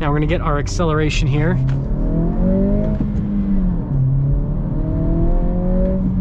Now we're gonna get our acceleration here.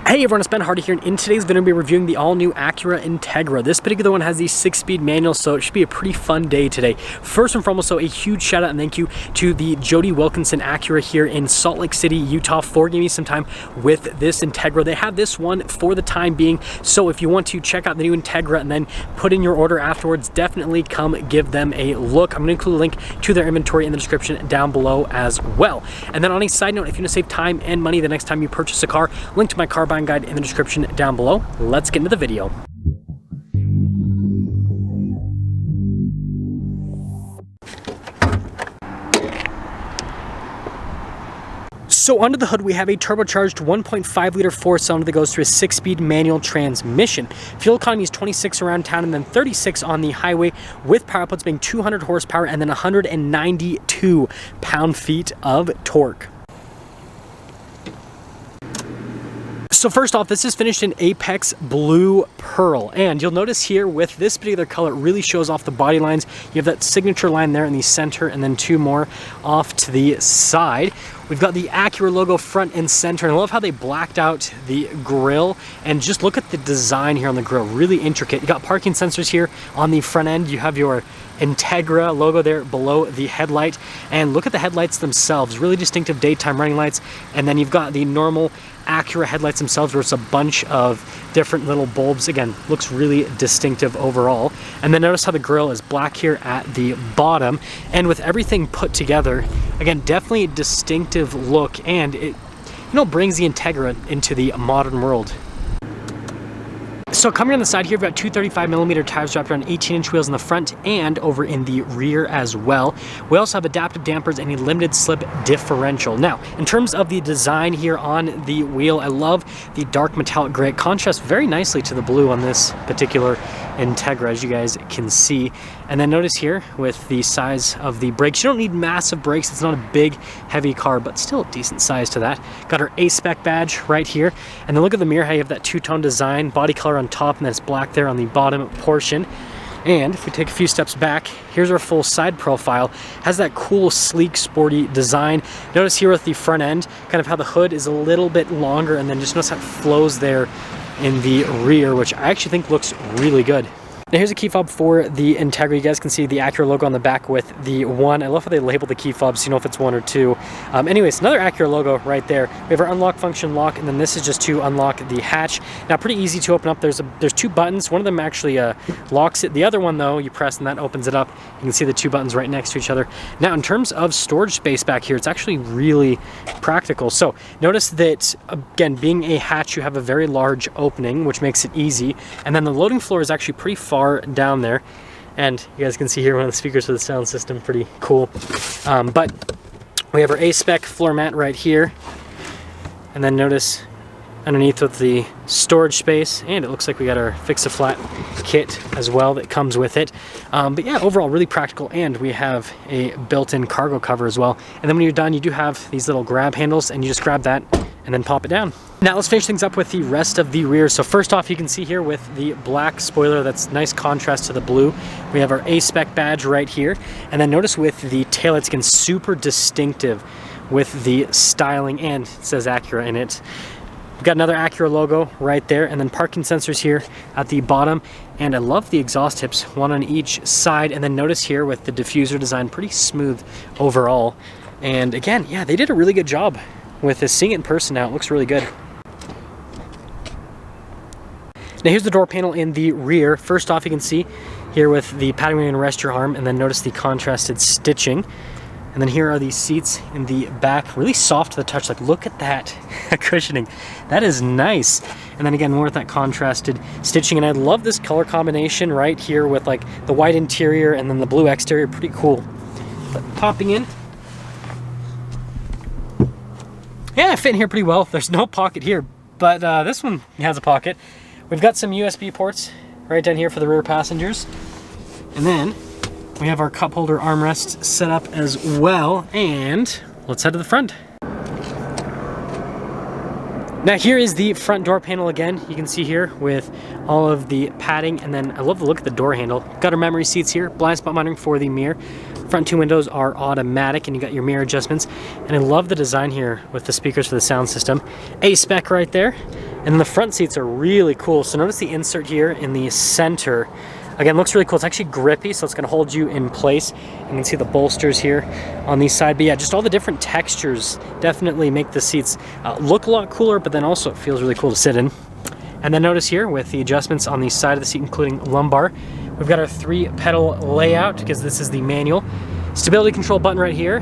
Hey everyone, it's Ben Hardy here, and in today's video, we'll be reviewing the all-new Acura Integra. This particular one has the 6-speed manual, so it should be a pretty fun day today. First and foremost, so a huge shout out and thank you to the Jody Wilkinson Acura here in Salt Lake City, Utah, for giving me some time with this Integra. They have this one for the time being, so if you want to check out the new Integra and then put in your order afterwards, definitely come give them a look. I'm going to include a link to their inventory in the description down below as well. And then on a side note, if you want to save time and money the next time you purchase a car, link to my car buying guide in the description down below. Let's get into the video. So under the hood, we have a turbocharged 1.5 liter 4-cylinder that goes through a 6-speed manual transmission. Fuel economy is 26 around town and then 36 on the highway, with power outputs being 200 horsepower and then 192 pound-feet of torque. So first off, this is finished in Apex Blue Pearl, and you'll notice here with this particular color, it really shows off the body lines. You have that signature line there in the center and then two more off to the side. We've got the Acura logo front and center, and I love how they blacked out the grille, and just look at the design here on the grille, really intricate. You got parking sensors here on the front end. You have your Integra logo there below the headlight, and look at the headlights themselves, really distinctive daytime running lights. And then you've got the normal Acura headlights themselves, where it's a bunch of different little bulbs. Again, looks really distinctive overall. And then notice how the grille is black here at the bottom, and with everything put together, again, definitely a distinctive look, and it brings the Integra into the modern world. So coming on the side here, we've got 235mm tires wrapped around 18-inch wheels in the front and over in the rear as well. We also have adaptive dampers and a limited slip differential. Now, in terms of the design here on the wheel, I love the dark metallic gray. It contrasts very nicely to the blue on this particular Integra, as you guys can see. And then notice here with the size of the brakes, you don't need massive brakes. It's not a big, heavy car, but still a decent size to that. Got our A-Spec badge right here. And then look at the mirror, how you have that two-tone design, body color on top, and then it's black there on the bottom portion. And if we take a few steps back, here's our full side profile. Has that cool, sleek, sporty design. Notice here with the front end, kind of how the hood is a little bit longer, and then just notice how it flows there in the rear, which I actually think looks really good. Now here's a key fob for the Integra. You guys can see the Acura logo on the back with the 1. I love how they label the key fobs so you know if it's 1 or 2. Anyways, another Acura logo right there. We have our unlock function lock, and then this is just to unlock the hatch. Now pretty easy to open up. There's 2 buttons. One of them actually locks it. The other one though, you press and that opens it up. You can see the 2 buttons right next to each other. Now in terms of storage space back here, it's actually really practical. So notice that, again, being a hatch, you have a very large opening, which makes it easy. And then the loading floor is actually pretty far down there, and you guys can see here one of the speakers for the sound system, pretty cool. But we have our A-Spec floor mat right here, and then notice underneath with the storage space, and it looks like we got our fix-a-flat kit as well that comes with it. But yeah, overall really practical, and we have a built-in cargo cover as well. And then when you're done, you do have these little grab handles, and you just grab that and then pop it down. Now let's finish things up with the rest of the rear. So first off, you can see here with the black spoiler, that's nice contrast to the blue. We have our A-Spec badge right here. And then notice with the taillights, again, super distinctive with the styling, and it says Acura in it. We've got another Acura logo right there, and then parking sensors here at the bottom. And I love the exhaust tips, one on each side. And then notice here with the diffuser design, pretty smooth overall. And again, yeah, they did a really good job with this. Seeing it in person now, it looks really good. Now here's the door panel in the rear. First off, you can see here with the padding where you can rest your arm, and then notice the contrasted stitching. And then here are these seats in the back, really soft to the touch. Like, look at that cushioning. That is nice. And then again, more with that contrasted stitching. And I love this color combination right here with like the white interior and then the blue exterior. Pretty cool. But popping in, yeah, I fit in here pretty well. There's no pocket here, but this one has a pocket. We've got some USB ports right down here for the rear passengers. And then we have our cup holder armrest set up as well. And let's head to the front. Now here is the front door panel again. You can see here with all of the padding, and then I love the look of the door handle. Got our memory seats here, blind spot monitoring for the mirror. Front two windows are automatic, and you got your mirror adjustments. And I love the design here with the speakers for the sound system. A-Spec right there. And then the front seats are really cool. So notice the insert here in the center. Again, looks really cool. It's actually grippy, so it's gonna hold you in place. You can see the bolsters here on these side. But yeah, just all the different textures definitely make the seats look a lot cooler, but then also it feels really cool to sit in. And then notice here with the adjustments on the side of the seat, including lumbar, we've got our 3-pedal layout because this is the manual. Stability control button right here.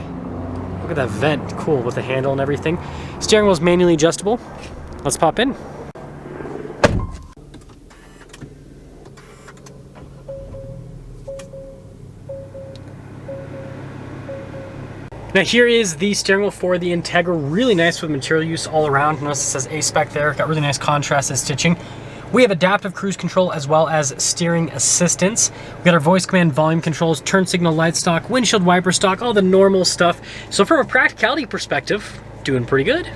Look at that vent, cool with the handle and everything. Steering wheel is manually adjustable. Let's pop in. Now here is the steering wheel for the Integra, really nice with material use all around. Notice it says A-Spec there, got really nice contrast and stitching. We have adaptive cruise control as well as steering assistance. We got our voice command, volume controls, turn signal light stock, windshield wiper stock, all the normal stuff. So from a practicality perspective, doing pretty good.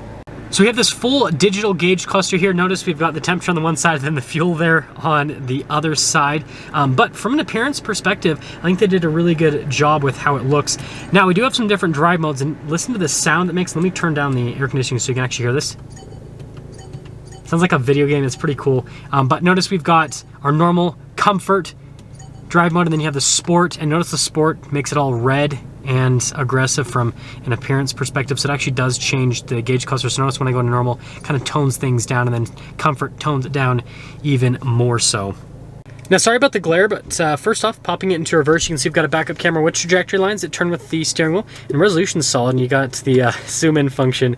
So we have this full digital gauge cluster here. Notice we've got the temperature on the one side and then the fuel there on the other side. But from an appearance perspective, I think they did a really good job with how it looks. Now we do have some different drive modes, and listen to the sound it makes. Let me turn down the air conditioning so you can actually hear this. Sounds like a video game, it's pretty cool. But notice we've got our normal comfort drive mode, and then you have the sport, and notice the sport makes it all red and aggressive from an appearance perspective, so it actually does change the gauge cluster. So notice when I go to normal, kind of tones things down, and then comfort tones it down even more so. Now sorry about the glare, but first off, popping it into reverse, you can see we've got a backup camera with trajectory lines that turn with the steering wheel, and resolution's solid, and you got the zoom in function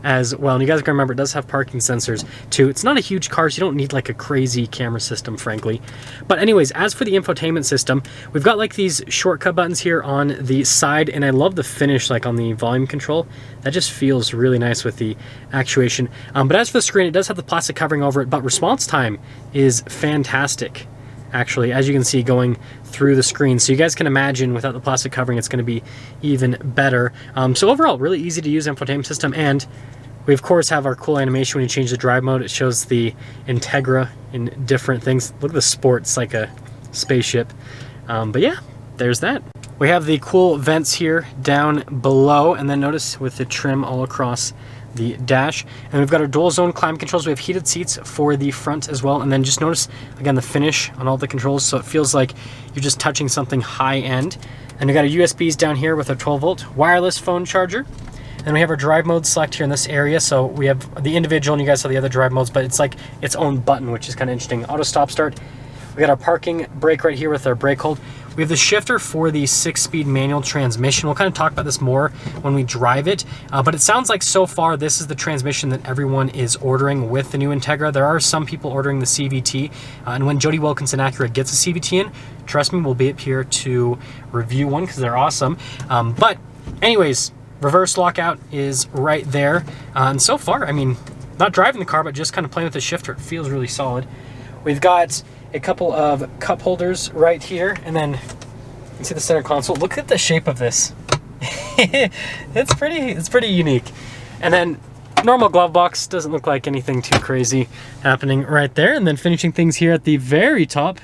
as well. And you guys can remember, it does have parking sensors too. It's not a huge car, so you don't need like a crazy camera system, frankly. But anyways, as for the infotainment system, we've got like these shortcut buttons here on the side, and I love the finish like on the volume control. That just feels really nice with the actuation. But as for the screen, it does have the plastic covering over it, but response time is fantastic, actually, as you can see going through the screen. So you guys can imagine without the plastic covering, it's going to be even better. So overall, really easy to use infotainment system, and we of course have our cool animation when you change the drive mode. It shows the Integra in different things. Look at the sport, it's like a spaceship. But yeah, there's that. We have the cool vents here down below, and then notice with the trim all across the dash. And we've got our dual zone climate controls. We have heated seats for the front as well. And then just notice again the finish on all the controls, so it feels like you're just touching something high end. And we got our USBs down here with our 12-volt wireless phone charger. And we have our drive mode select here in this area. So we have the individual, and you guys have the other drive modes, but it's like its own button, which is kind of interesting. Auto stop start. We got our parking brake right here with our brake hold. We have the shifter for the 6-speed manual transmission. We'll kind of talk about this more when we drive it, but it sounds like so far this is the transmission that everyone is ordering with the new Integra. There are some people ordering the CVT, and when Jody Wilkinson Acura gets a CVT in, trust me, we'll be up here to review one because they're awesome. But anyways, reverse lockout is right there. And so far, I mean, not driving the car, but just kind of playing with the shifter, it feels really solid. We've got a couple of cup holders right here, and then you can see the center console. Look at the shape of this. it's pretty unique. And then normal glove box, doesn't look like anything too crazy happening right there. And then finishing things here at the very top,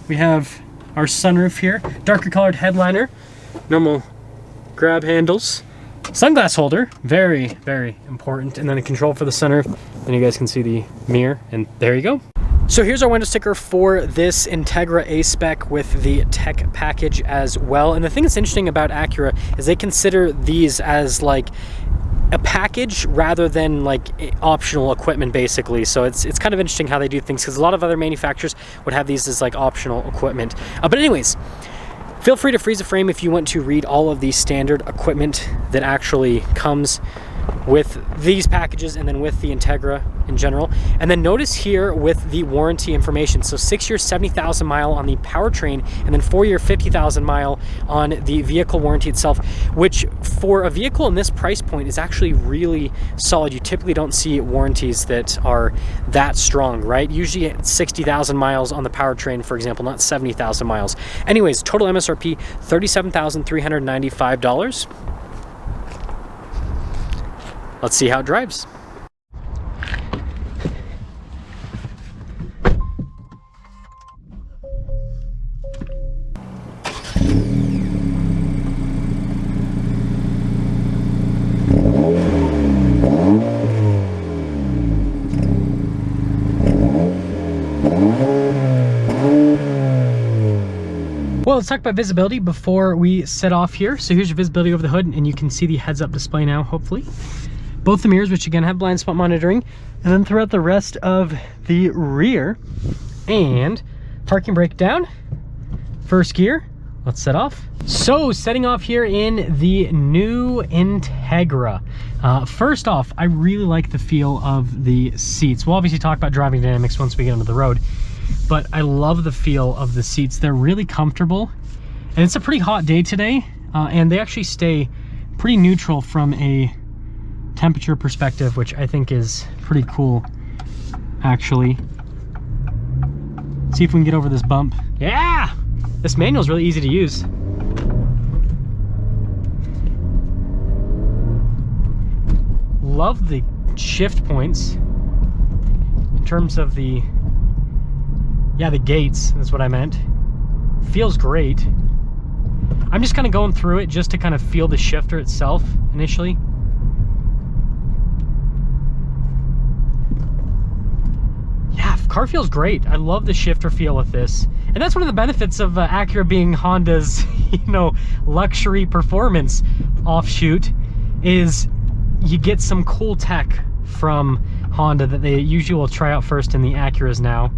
we have our sunroof here, darker colored headliner, normal grab handles, sunglass holder, very, very important, and then a control for the sunroof. And you guys can see the mirror, and there you go. So here's our window sticker for this Integra A-Spec with the tech package as well. And the thing that's interesting about Acura is they consider these as like a package rather than like optional equipment, basically. So it's kind of interesting how they do things, because a lot of other manufacturers would have these as like optional equipment. But anyways, feel free to freeze a frame if you want to read all of the standard equipment that actually comes with these packages and then with the Integra in general. And then notice here with the warranty information, so 6 years 70,000 mile on the powertrain, and then 4 year 50,000 mile on the vehicle warranty itself, which for a vehicle in this price point is actually really solid. You typically don't see warranties that are that strong, right? Usually it's 60,000 miles on the powertrain, for example, not 70,000 miles. Anyways, total MSRP $37,395. Let's see how it drives. Well, let's talk about visibility before we set off here. So here's your visibility over the hood, and you can see the heads-up display now, hopefully. Both the mirrors, which again have blind spot monitoring, and then throughout the rest of the rear. And parking brake down, first gear, let's set off. So setting off here in the new Integra. First off, I really like the feel of the seats. We'll obviously talk about driving dynamics once we get onto the road, but I love the feel of the seats. They're really comfortable, and it's a pretty hot day today, and they actually stay pretty neutral from a temperature perspective, which I think is pretty cool, actually. See if we can get over this bump. Yeah! This manual is really easy to use. Love the shift points in terms of the, yeah, the gates, that's what I meant. Feels great. I'm just kind of going through it just to kind of feel the shifter itself initially. Yeah, car feels great. I love the shifter feel with this. And that's one of the benefits of Acura being Honda's, you know, luxury performance offshoot, is you get some cool tech from Honda that they usually will try out first in the Acuras now.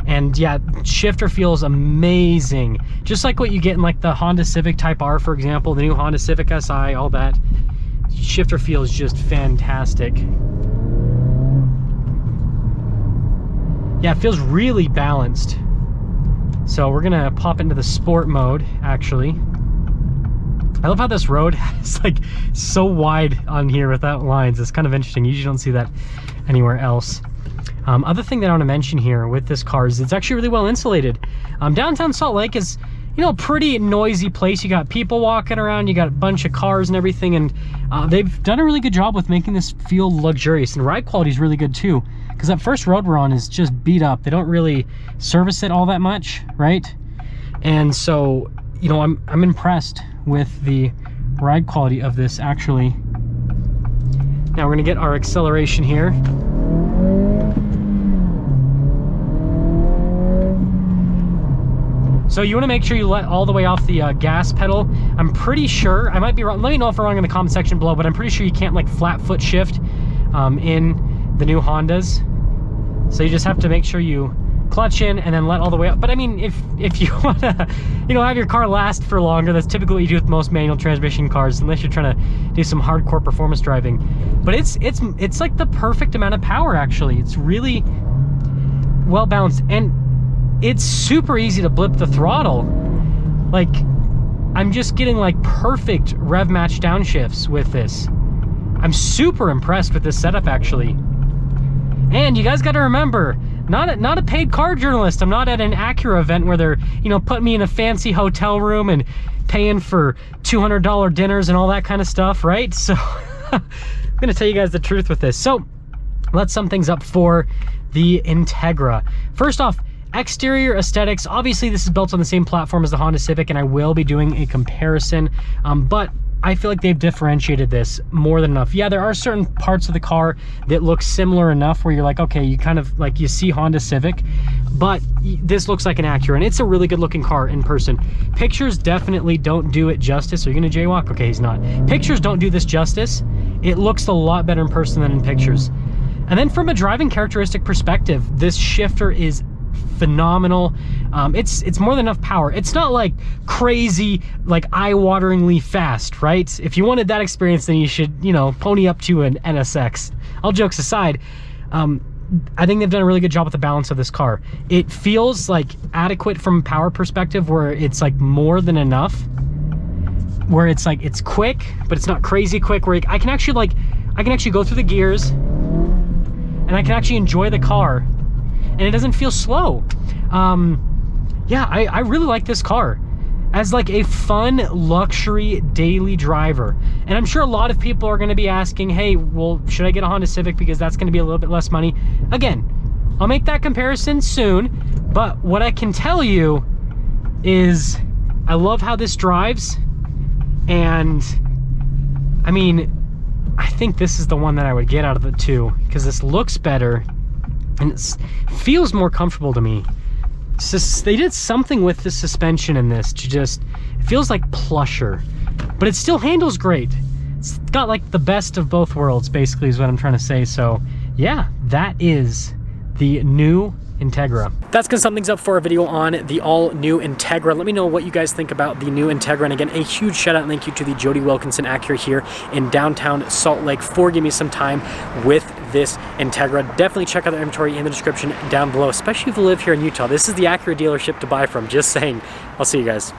And yeah, shifter feels amazing. Just like what you get in like the Honda Civic Type R, for example, the new Honda Civic Si, all that. Shifter feels just fantastic. Yeah, it feels really balanced. So we're gonna pop into the sport mode, actually. I love how this road is like so wide on here without lines. It's kind of interesting. You usually don't see that anywhere else. Other thing that I want to mention here with this car is it's actually really well insulated. Downtown Salt Lake is, you know, a pretty noisy place. You got people walking around, you got a bunch of cars and everything, and they've done a really good job with making this feel luxurious, and ride quality is really good too, because that first road we're on is just beat up. They don't really service it all that much, right? And so, you know, I'm impressed with the ride quality of this, actually. Now we're gonna get our acceleration here. So you want to make sure you let all the way off the gas pedal. I'm pretty sure, I might be wrong, let me know if I'm wrong in the comment section below, but I'm pretty sure you can't like flat foot shift in the new Hondas. So you just have to make sure you clutch in and then let all the way up. But I mean, if you want to, you know, have your car last for longer, that's typically what you do with most manual transmission cars, unless you're trying to do some hardcore performance driving. But it's like the perfect amount of power, actually. It's really well balanced, and it's super easy to blip the throttle. Like, I'm just getting like perfect rev match downshifts with this. I'm super impressed with this setup, actually. And you guys got to remember, not a paid car journalist. I'm not at an Acura event where they're, you know, putting me in a fancy hotel room and paying for $200 dinners and all that kind of stuff, right? So I'm gonna tell you guys the truth with this. So let's sum things up for the Integra. First off, exterior aesthetics. Obviously this is built on the same platform as the Honda Civic, and I will be doing a comparison, but I feel like they've differentiated this more than enough. Yeah, there are certain parts of the car that look similar enough where you're like, okay, you kind of like, you see Honda Civic, but this looks like an Acura, and it's a really good looking car in person. Pictures definitely don't do it justice. Are you gonna jaywalk? Okay, he's not. Pictures don't do this justice. It looks a lot better in person than in pictures. And then from a driving characteristic perspective, this shifter is phenomenal. It's more than enough power. It's not like crazy, like eye-wateringly fast, right? If you wanted that experience, then you should, you know, pony up to an NSX. All jokes aside, I think they've done a really good job with the balance of this car. It feels like adequate from a power perspective, where it's like more than enough, where it's like, it's quick, but it's not crazy quick, where I can actually go through the gears and I can actually enjoy the car, and it doesn't feel slow. Yeah, I really like this car as like a fun luxury daily driver. And I'm sure a lot of people are gonna be asking, hey, well, should I get a Honda Civic because that's gonna be a little bit less money? Again, I'll make that comparison soon, but what I can tell you is I love how this drives, and I mean, I think this is the one that I would get out of the two, because this looks better and it feels more comfortable to me. they did something with the suspension in this to just, it feels like plusher, but it still handles great. It's got like the best of both worlds, basically, is what I'm trying to say. So yeah, that is the new Integra. That's gonna sum things up for a video on the all-new Integra. Let me know what you guys think about the new Integra. And again, a huge shout out and thank you to the Jody Wilkinson Acura here in downtown Salt Lake for giving me some time with this Integra. Definitely check out their inventory in the description down below, especially if you live here in Utah. This is the Acura dealership to buy from, just saying. I'll see you guys.